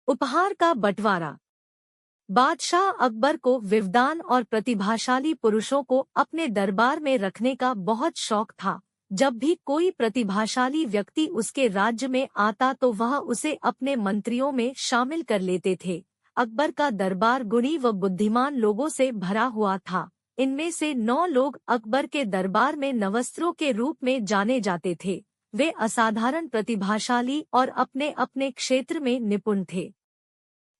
उपहार का बंटवारा। बादशाह अकबर को विद्वान और प्रतिभाशाली पुरुषों को अपने दरबार में रखने का बहुत शौक था। जब भी कोई प्रतिभाशाली व्यक्ति उसके राज्य में आता तो वह उसे अपने मंत्रियों में शामिल कर लेते थे। अकबर का दरबार गुणी व बुद्धिमान लोगों से भरा हुआ था। इनमें से 9 लोग अकबर के दरबार में नवस्त्रों के रूप में जाने जाते थे। वे असाधारण प्रतिभाशाली और अपने अपने क्षेत्र में निपुण थे।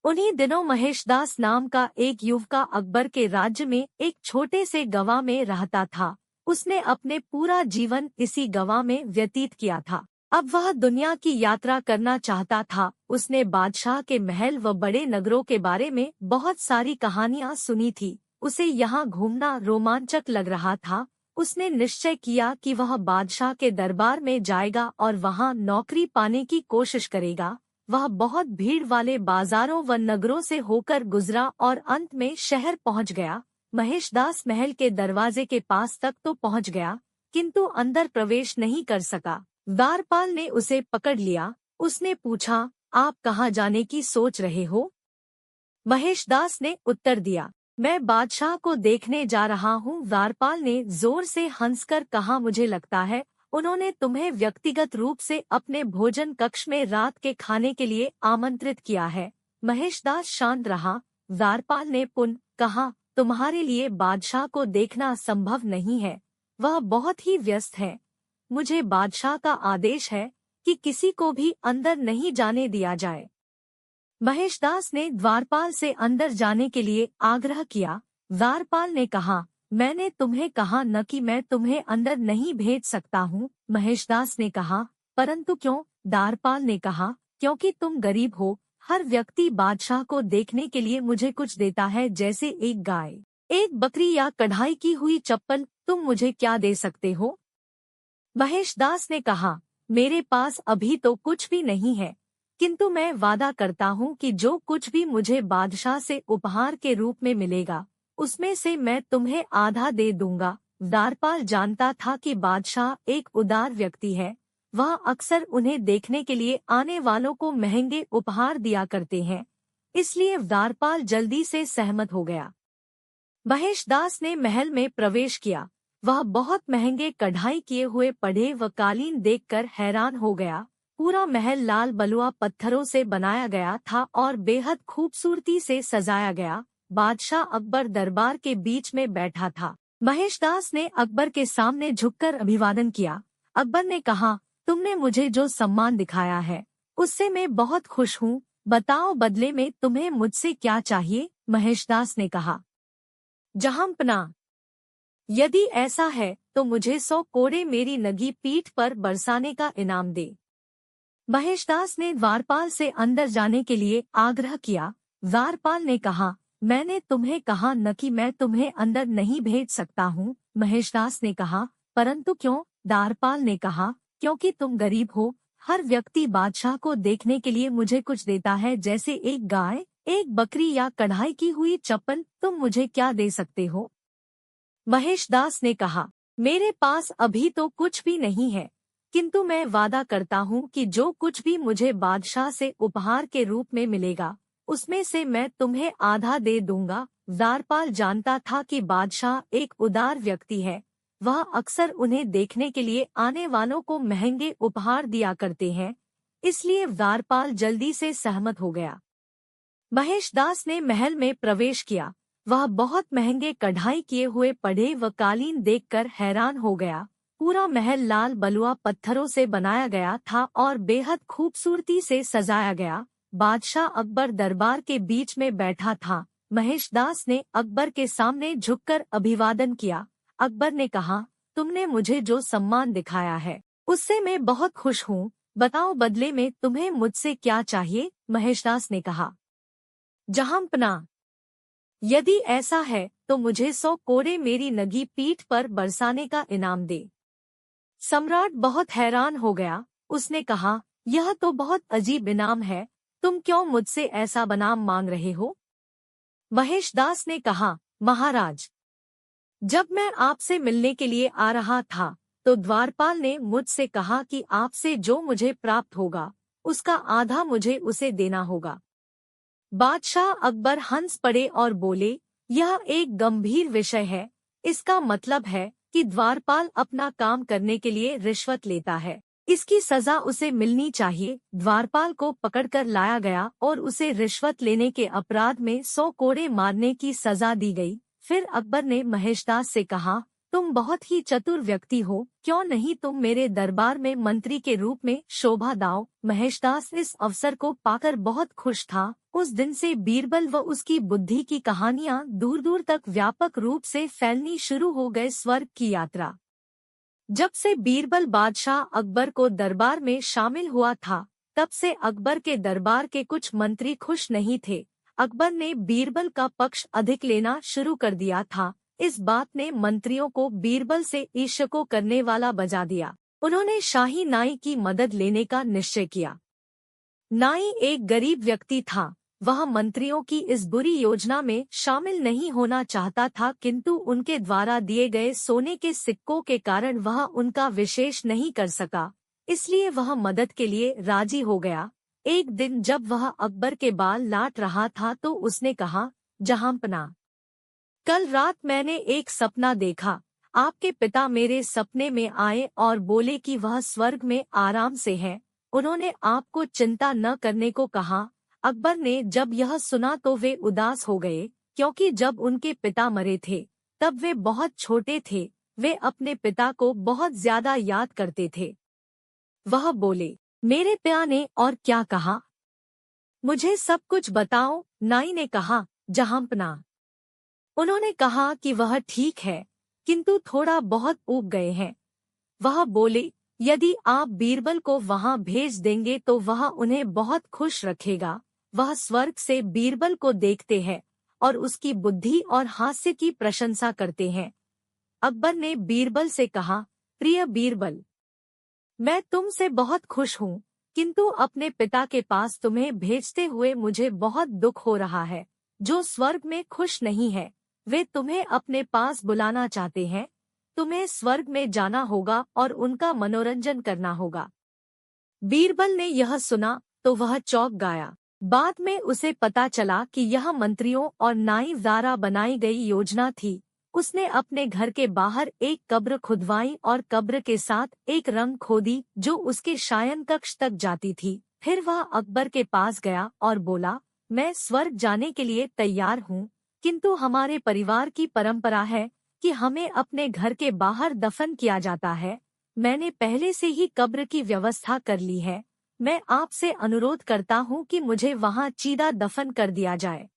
उन्हीं दिनों महेशदास नाम का एक युवक अकबर के राज्य में एक छोटे से गांव में रहता था। उसने अपने पूरा जीवन इसी गांव में व्यतीत किया था। अब वह दुनिया की यात्रा करना चाहता था। उसने बादशाह के महल व बड़े नगरों के बारे में बहुत सारी कहानियां सुनी थी। उसे यहाँ घूमना रोमांचक लग रहा था। उसने निश्चय किया कि वह बादशाह के दरबार में जाएगा और वहाँ नौकरी पाने की कोशिश करेगा। वह बहुत भीड़ वाले बाजारों व नगरों से होकर गुजरा और अंत में शहर पहुंच गया। महेशदास महल के दरवाजे के पास तक तो पहुंच गया, किंतु अंदर प्रवेश नहीं कर सका। द्वारपाल ने उसे पकड़ लिया। उसने पूछा, आप कहाँ जाने की सोच रहे हो? महेशदास ने उत्तर दिया, मैं बादशाह को देखने जा रहा हूँ। द्वारपाल ने जोर से हंसकर कहा, मुझे लगता है उन्होंने तुम्हें व्यक्तिगत रूप से अपने भोजन कक्ष में रात के खाने के लिए आमंत्रित किया है। महेशदास शांत रहा। द्वारपाल ने पुनः कहा, तुम्हारे लिए बादशाह को देखना संभव नहीं है, वह बहुत ही व्यस्त है। मुझे बादशाह का आदेश है कि किसी को भी अंदर नहीं जाने दिया जाए। महेशदास ने द्वारपाल से अंदर जाने के लिए आग्रह किया। द्वारपाल ने कहा, मैंने तुम्हें कहा न कि मैं तुम्हें अंदर नहीं भेज सकता हूँ। महेशदास ने कहा, परंतु क्यों? द्वारपाल ने कहा, क्योंकि तुम गरीब हो। हर व्यक्ति बादशाह को देखने के लिए मुझे कुछ देता है, जैसे एक गाय, एक बकरी या कढ़ाई की हुई चप्पल। तुम मुझे क्या दे सकते हो? महेशदास ने कहा, मेरे पास अभी तो कुछ भी नहीं है, किंतु मैं वादा करता हूँ कि जो कुछ भी मुझे बादशाह से उपहार के रूप में मिलेगा उसमें से मैं तुम्हें आधा दे दूंगा। द्वारपाल जानता था कि बादशाह एक उदार व्यक्ति है। वह अक्सर उन्हें देखने के लिए आने वालों को महंगे उपहार दिया करते हैं। इसलिए द्वारपाल जल्दी से सहमत हो गया। महेशदास ने महल में प्रवेश किया। वह बहुत महंगे कढ़ाई किए हुए पढ़े व कालीन देखकर हैरान हो गया। पूरा महल लाल बलुआ पत्थरों से बनाया गया था और बेहद खूबसूरती से सजाया गया। बादशाह अकबर दरबार के बीच में बैठा था। महेशदास ने अकबर के सामने झुककर अभिवादन किया। अकबर ने कहा, तुमने मुझे जो सम्मान दिखाया है उससे मैं बहुत खुश हूँ। बताओ, बदले में तुम्हें मुझसे क्या चाहिए? महेशदास ने कहा, जहांपना, यदि ऐसा है तो मुझे 100 कोड़े मेरी नगी पीठ पर बरसाने का इनाम दे। महेशदास ने द्वारपाल से अंदर जाने के लिए आग्रह किया। द्वारपाल ने कहा, मैंने तुम्हें कहा न कि मैं तुम्हें अंदर नहीं भेज सकता हूँ। महेशदास ने कहा, परंतु क्यों? द्वारपाल ने कहा, क्योंकि तुम गरीब हो। हर व्यक्ति बादशाह को देखने के लिए मुझे कुछ देता है, जैसे एक गाय, एक बकरी या कढ़ाई की हुई चप्पल। तुम मुझे क्या दे सकते हो? महेशदास ने कहा, मेरे पास अभी तो कुछ भी नहीं है, किंतु मैं वादा करता हूँ कि जो कुछ भी मुझे बादशाह से उपहार के रूप में मिलेगा उसमें से मैं तुम्हें आधा दे दूंगा। द्वारपाल जानता था कि बादशाह एक उदार व्यक्ति है। वह अक्सर उन्हें देखने के लिए आने वालों को महंगे उपहार दिया करते हैं। इसलिए द्वारपाल जल्दी से सहमत हो गया। महेशदास ने महल में प्रवेश किया। वह बहुत महंगे कढ़ाई किए हुए पढ़े व कालीन देखकर हैरान हो गया। पूरा महल लाल बलुआ पत्थरों से बनाया गया था और बेहद खूबसूरती से सजाया गया। बादशाह अकबर दरबार के बीच में बैठा था। महेशदास ने अकबर के सामने झुककर अभिवादन किया। अकबर ने कहा, तुमने मुझे जो सम्मान दिखाया है उससे मैं बहुत खुश हूँ। बताओ, बदले में तुम्हें मुझसे क्या चाहिए? महेशदास ने कहा, जहांपना, यदि ऐसा है तो मुझे 100 कोड़े मेरी नगी पीठ पर बरसाने का इनाम दे। सम्राट बहुत हैरान हो गया। उसने कहा, यह तो बहुत अजीब इनाम है। तुम क्यों मुझसे ऐसा बनाम मांग रहे हो? महेशदास ने कहा, महाराज, जब मैं आपसे मिलने के लिए आ रहा था तो द्वारपाल ने मुझसे कहा कि आपसे जो मुझे प्राप्त होगा उसका आधा मुझे उसे देना होगा। बादशाह अकबर हंस पड़े और बोले, यह एक गंभीर विषय है। इसका मतलब है कि द्वारपाल अपना काम करने के लिए रिश्वत लेता है। इसकी सजा उसे मिलनी चाहिए। द्वारपाल को पकड़कर लाया गया और उसे रिश्वत लेने के अपराध में 100 कोड़े मारने की सजा दी गई। फिर अकबर ने महेशदास से कहा, तुम बहुत ही चतुर व्यक्ति हो, क्यों नहीं तुम मेरे दरबार में मंत्री के रूप में शोभा दाओ। महेशदास इस अवसर को पाकर बहुत खुश था। उस दिन से बीरबल व उसकी बुद्धि की कहानियां दूर दूर तक व्यापक रूप से फैलनी शुरू हो गए। स्वर्ग की यात्रा। जब से बीरबल बादशाह अकबर को दरबार में शामिल हुआ था, तब से अकबर के दरबार के कुछ मंत्री खुश नहीं थे। अकबर ने बीरबल का पक्ष अधिक लेना शुरू कर दिया था। इस बात ने मंत्रियों को बीरबल से ईर्ष्या करने वाला बजा दिया। उन्होंने शाही नाई की मदद लेने का निश्चय किया। नाई एक गरीब व्यक्ति था। वह मंत्रियों की इस बुरी योजना में शामिल नहीं होना चाहता था, किंतु उनके द्वारा दिए गए सोने के सिक्कों के कारण वह उनका विशेष नहीं कर सका, इसलिए वह मदद के लिए राजी हो गया। एक दिन जब वह अकबर के बाल लाट रहा था तो उसने कहा, जहांपना, कल रात मैंने एक सपना देखा। आपके पिता मेरे सपने में आए और बोले कि वह स्वर्ग में आराम से हैं। उन्होंने आपको चिंता न करने को कहा। अकबर ने जब यह सुना तो वे उदास हो गए, क्योंकि जब उनके पिता मरे थे तब वे बहुत छोटे थे। वे अपने पिता को बहुत ज्यादा याद करते थे। वह बोले, मेरे पिता ने और क्या कहा? मुझे सब कुछ बताओ। नाई ने कहा, जहांपना। उन्होंने कहा कि वह ठीक है, किंतु थोड़ा बहुत ऊब गए हैं। वह बोले, यदि आप बीरबल को वहां भेज देंगे तो वह उन्हें बहुत खुश रखेगा। वह स्वर्ग से बीरबल को देखते हैं और उसकी बुद्धि और हास्य की प्रशंसा करते हैं। अकबर ने बीरबल से कहा, प्रिय बीरबल, मैं तुमसे बहुत खुश हूँ, किंतु अपने पिता के पास तुम्हें भेजते हुए मुझे बहुत दुख हो रहा है। जो स्वर्ग में खुश नहीं है, वे तुम्हें अपने पास बुलाना चाहते हैं। तुम्हें स्वर्ग में जाना होगा और उनका मनोरंजन करना होगा। बीरबल ने यह सुना तो वह चौंक गया। बाद में उसे पता चला कि यह मंत्रियों और नाई द्वारा बनाई गई योजना थी। उसने अपने घर के बाहर एक कब्र खुदवाई और कब्र के साथ एक रंग खोदी जो उसके शयन कक्ष तक जाती थी। फिर वह अकबर के पास गया और बोला, मैं स्वर्ग जाने के लिए तैयार हूँ, किंतु हमारे परिवार की परंपरा है कि हमें अपने घर के बाहर दफन किया जाता है। मैंने पहले से ही कब्र की व्यवस्था कर ली है। मैं आपसे अनुरोध करता हूँ कि मुझे वहाँ चीदा दफन कर दिया जाए।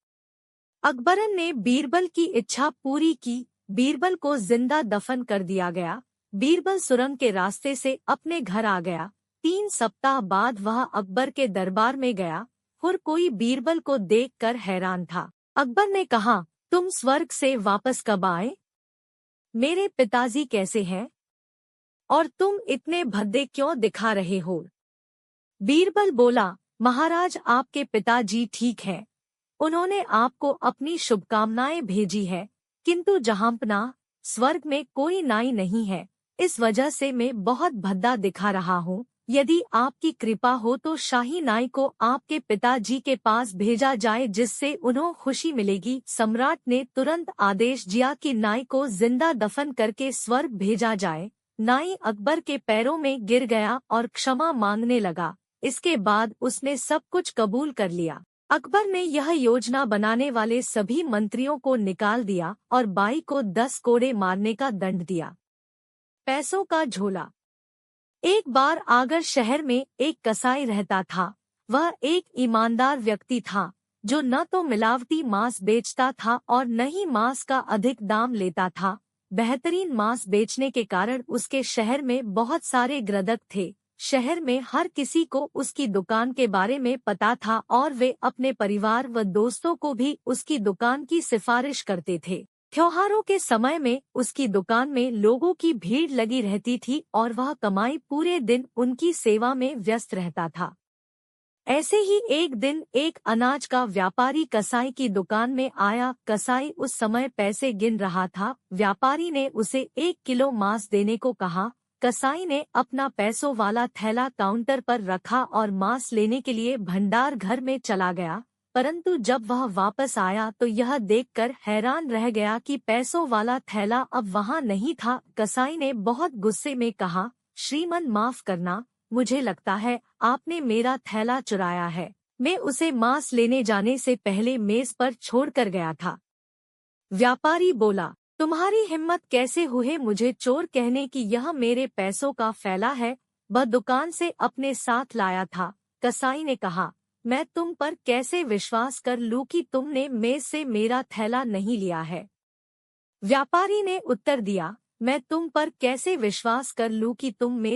अकबरन ने बीरबल की इच्छा पूरी की। बीरबल को जिंदा दफन कर दिया गया। बीरबल सुरंग के रास्ते से अपने घर आ गया। 3 सप्ताह बाद वह अकबर के दरबार में गया। हर कोई बीरबल को देखकर हैरान था। अकबर ने कहा, तुम स्वर्ग से वापस कब आए? मेरे पिताजी कैसे हैं? और तुम इतने भद्दे क्यों दिखा रहे हो? बीरबल बोला, महाराज, आपके पिताजी ठीक हैं। उन्होंने आपको अपनी शुभकामनाएं भेजी है, किंतु जहांपना, स्वर्ग में कोई नाई नहीं है। इस वजह से मैं बहुत भद्दा दिखा रहा हूँ। यदि आपकी कृपा हो तो शाही नाई को आपके पिताजी के पास भेजा जाए, जिससे उन्हें खुशी मिलेगी। सम्राट ने तुरंत आदेश दिया कि नाई को जिंदा दफन करके स्वर्ग भेजा जाए। नाई अकबर के पैरों में गिर गया और क्षमा मांगने लगा। इसके बाद उसने सब कुछ कबूल कर लिया। अकबर ने यह योजना बनाने वाले सभी मंत्रियों को निकाल दिया और बाई को 10 कोड़े मारने का दंड दिया। पैसों का झोला। एक बार आगर शहर में एक कसाई रहता था। वह एक ईमानदार व्यक्ति था जो न तो मिलावटी मांस बेचता था और न ही मांस का अधिक दाम लेता था। बेहतरीन मांस बेचने के कारण उसके शहर में बहुत सारे ग्राहक थे। शहर में हर किसी को उसकी दुकान के बारे में पता था और वे अपने परिवार व दोस्तों को भी उसकी दुकान की सिफारिश करते थे। त्योहारों के समय में उसकी दुकान में लोगों की भीड़ लगी रहती थी और वह कमाई पूरे दिन उनकी सेवा में व्यस्त रहता था। ऐसे ही एक दिन एक अनाज का व्यापारी कसाई की दुकान में आया। कसाई उस समय पैसे गिन रहा था। व्यापारी ने उसे 1 किलो मांस देने को कहा। कसाई ने अपना पैसों वाला थैला काउंटर पर रखा और मांस लेने के लिए भंडार घर में चला गया, परंतु जब वह वापस आया तो यह देखकर हैरान रह गया कि पैसों वाला थैला अब वहाँ नहीं था। कसाई ने बहुत गुस्से में कहा, श्रीमान माफ करना, मुझे लगता है आपने मेरा थैला चुराया है। मैं उसे मांस लेने जाने से पहले मेज पर छोड़कर गया था। व्यापारी बोला, तुम्हारी हिम्मत कैसे हुए मुझे चोर कहने की? यह मेरे पैसों का फैला है, वह दुकान से अपने साथ लाया था। कसाई ने कहा, मैं तुम पर कैसे विश्वास कर लूं कि तुमने मेज से मेरा थैला नहीं लिया है? व्यापारी ने उत्तर दिया, मैं तुम पर कैसे विश्वास कर लूं कि तुम मेरे